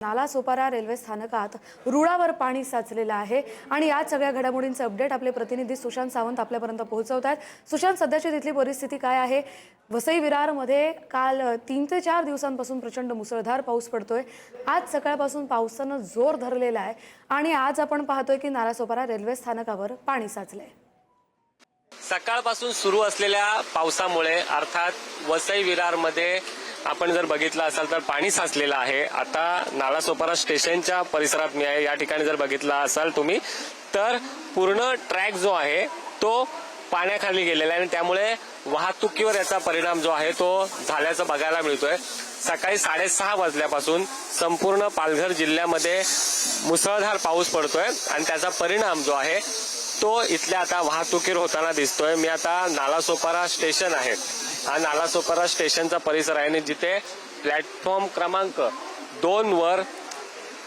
Nalasopara railway स्थानकात रुळावर पाणी साचलेलं आहे आणि या सगळ्या घडामोडींचे अपडेट आपले प्रतिनिधी सुशांत सावंत आपल्यापर्यंत पोहोचवतात। सुशांत, सध्याची तिथली परिस्थिती काय आहे? वसई विरारमध्ये काल 3 ते 4 दिवसांपासून प्रचंड मुसळधार पाऊस पडतोय। आज सकाळपासून पावसानं जोर धरलेला आहे आणि आज आपण पाहतोय की नालासोपारा रेल्वे स्थानकावर पाणी साचलंय। सकाळपासून सुरू असलेल्या पावसामुळे अर्थात वसई विरारमध्ये आपण जर बघितलं असाल तर पाणी साचलेलं आहे। आता नालासोपारा स्टेशनच्या परिसरात मी आहे। या ठिकाणी जर बघितलं असाल तुम्ही तर पूर्ण ट्रॅक जो आहे तो पाण्याखाली गेलेला आहे आणि त्यामुळे वाहतुकीवर याचा परिणाम जो आहे तो झाल्याचं बघायला मिळतोय। सकाळी 6:30 वाजल्यापासून संपूर्ण पालघर जिल्ह्यामध्ये मुसळधार पाऊस पडतोय आणि त्याचा परिणाम जो आहे तो इथल्या आता वाहतुकीवर होताना दिसतोय। मी आता नालासोपारा स्टेशन आहे, हा नालासोपारा स्टेशनचा परिसर आहे आणि जिथे प्लॅटफॉर्म क्रमांक 2 वर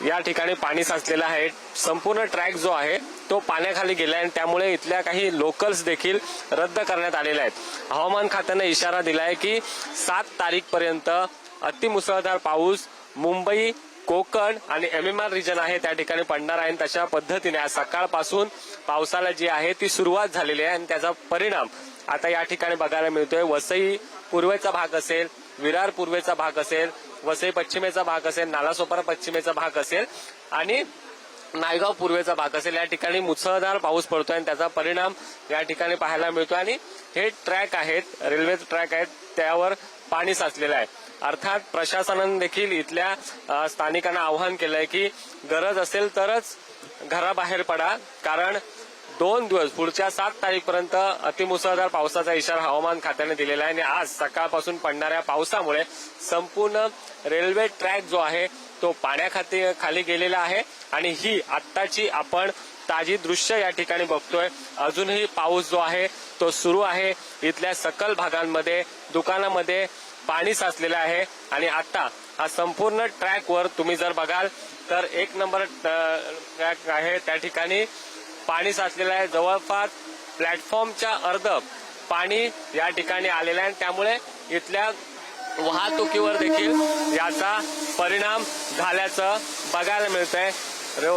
या ठिकाणी पाणी साचलेलं आहे। संपूर्ण ट्रॅक जो आहे तो पाण्याखाली गेला आणि त्यामुळे इथल्या काही लोकल्स देखील रद्द करण्यात आलेले आहेत। हवामान खात्याने इशारा दिलाय की 7 तारीखपर्यंत अतिमुसळधार पाऊस मुंबई, कोकण आणि MMR रिजन आहे त्या ठिकाणी पडणार आहे। तशा पद्धतीने आज सकाळपासून पावसाला जी आहे ती सुरुवात झालेली आहे आणि त्याचा परिणाम आता या ठिकाणी बघायला मिळतोय। वसई पूर्वेचा भाग असेल, विरार पूर्वेचा भाग असेल, वसई पश्चिमेचा भाग असेल, नालासोपारा पश्चिमेचा भाग असेल आणि नायगाव पूर्वेचा भाग असेल, या ठिकाणी मुसळधार पाऊस पडतोय आणि त्याचा परिणाम या ठिकाणी पाहायला मिळतोय आणि हे ट्रॅक आहेत, रेल्वे ट्रॅक आहेत, त्यावर पाणी साचलेलं आहे। अर्थात प्रशासनाने देखील इथल्या स्थानिकांना आवाहन केलंय की गरज असेल तरच घराबाहेर पडा, कारण 2 दिवस पुढच्या 7 तारीखपर्यंत अतिमुसळधार पावसाचा इशारा हवामान खात्याने दिलेला आहे आणि आज सकाळपासून पडणाऱ्या पावसामुळे संपूर्ण रेल्वे ट्रॅक जो आहे तो पाण्याखाली गेलेला आहे आणि ही आत्ताची आपण ताजी दृश्य या ठिकाणी बघतोय। अजूनही पाऊस जो आहे तो सुरू आहे। इथल्या सकल भागांमध्ये दुकानामध्ये पाणी साचलेलं आहे आणि आता हा संपूर्ण ट्रॅक वर तुम्ही जर बघाल तर 1 नंबर ट्रॅक आहे, त्या ठिकाणी पाणी साचलेलं आहे। जवळपास प्लॅटफॉर्मच्या अर्ध पाणी या ठिकाणी आलेलं आहे, त्यामुळे इथल्या वाहतुकीवर देखील याचा परिणाम झाल्याचं बघायला मिळतंय।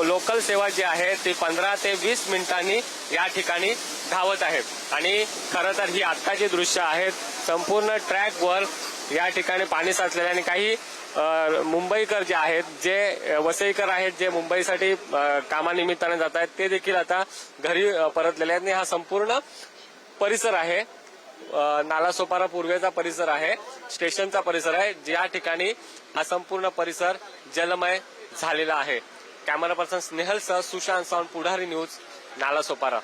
लोकल सेवा जी आहे ती 15 ते 20 मिनिटांनी या ठिकाणी धावत आहे आणि खरं तर ही आत्ताची दृश्य आहेत। संपूर्ण ट्रॅक वर या ठिकाणी पाणी साचलेलं आणि काही मुंबईकर जे आहेत, जे वसईकर आहेत, जे मुंबईसाठी कामानिमित्ताने जात आहेत, ते देखील आता घरी परतलेले आहेत। हा संपूर्ण परिसर आहे, नालासोपारा पूर्वेचा परिसर आहे, स्टेशनचा परिसर आहे, ज्या ठिकाणी हा संपूर्ण परिसर जलमय झालेला आहे। कॅमेरा पर्सन स्नेहल सह सुशांत सावंत, पुढारी न्यूज, नालासोपारा।